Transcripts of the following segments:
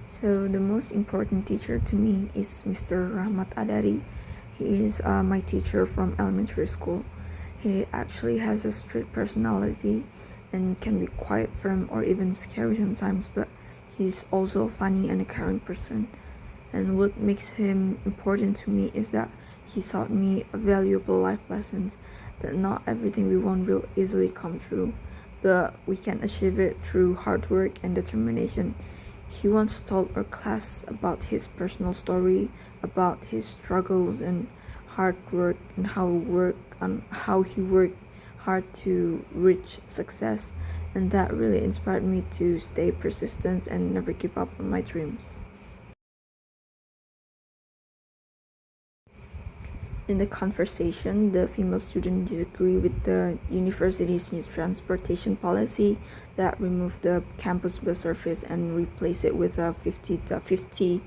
So the most important teacher to me is Mr. Rahmat Adari. He is my teacher from elementary school. He actually has a strict personality and can be quite firm or even scary sometimes, but he's also funny and a caring person. And what makes him important to me is that he taught me valuable life lessons that not everything we want will easily come true, but we can achieve it through hard work and determination. He once told our class about his personal story, about his struggles and hard work and how he worked hard to reach success, and that really inspired me to stay persistent and never give up on my dreams. In the conversation, the female student disagreed with the university's new transportation policy that removed the campus bus service and replaced it with a $50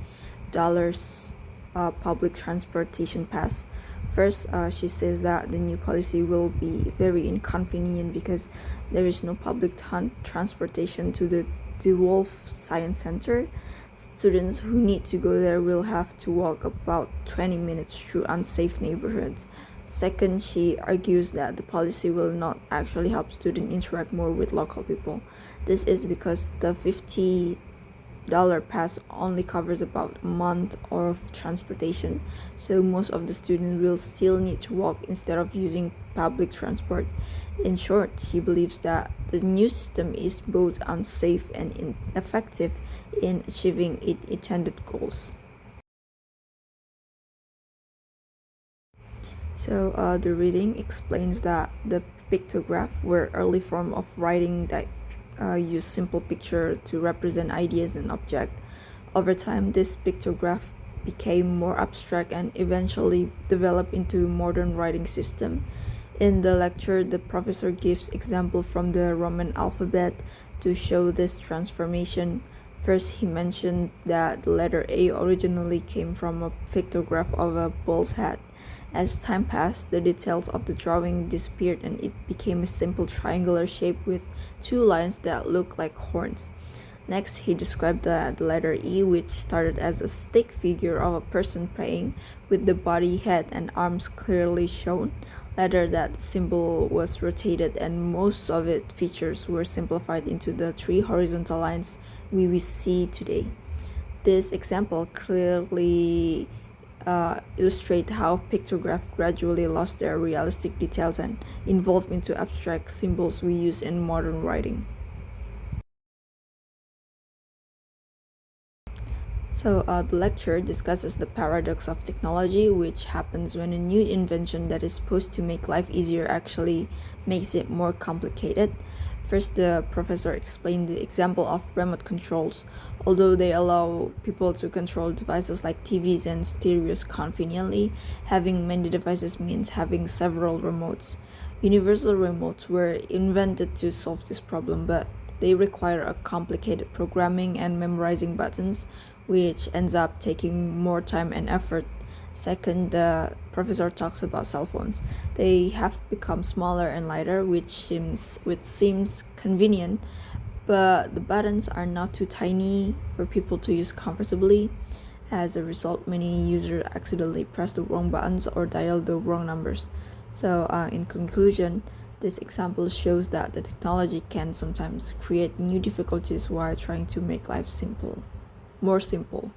public transportation pass. First, she says that the new policy will be very inconvenient because there is no public transportation to the DeWolf Science Center. Students who need to go there will have to walk about 20 minutes through unsafe neighborhoods. Second, she argues that the policy will not actually help students interact more with local people. This is because the $50 pass only covers about a month of transportation, so most of the students will still need to walk instead of using public transport. In short, she believes that the new system is both unsafe and ineffective in achieving its intended goals. So the reading explains that the pictograph were early form of writing that use simple picture to represent ideas and object. Over time, this pictograph became more abstract and eventually developed into modern writing system. In the lecture, the professor gives example from the Roman alphabet to show this transformation. First, he mentioned that the letter A originally came from a pictograph of a bull's head. As time passed, the details of the drawing disappeared and it became a simple triangular shape with two lines that looked like horns. Next, he described the letter E, which started as a stick figure of a person praying, with the body, head, and arms clearly shown. Later, that symbol was rotated, and most of its features were simplified into the three horizontal lines we see today. This example clearly illustrate how pictographs gradually lost their realistic details and evolved into abstract symbols we use in modern writing. So, the lecture discusses the paradox of technology, which happens when a new invention that is supposed to make life easier actually makes it more complicated. First, the professor explained the example of remote controls. Although they allow people to control devices like TVs and stereos conveniently, having many devices means having several remotes. Universal remotes were invented to solve this problem, but they require a complicated programming and memorizing buttons, which ends up taking more time and effort. Second, the professor talks about cell phones. They have become smaller and lighter, which seems convenient, but the buttons are not too tiny for people to use comfortably. As a result, many users accidentally press the wrong buttons or dial the wrong numbers. So, in conclusion, this example shows that the technology can sometimes create new difficulties while trying to make life more simple.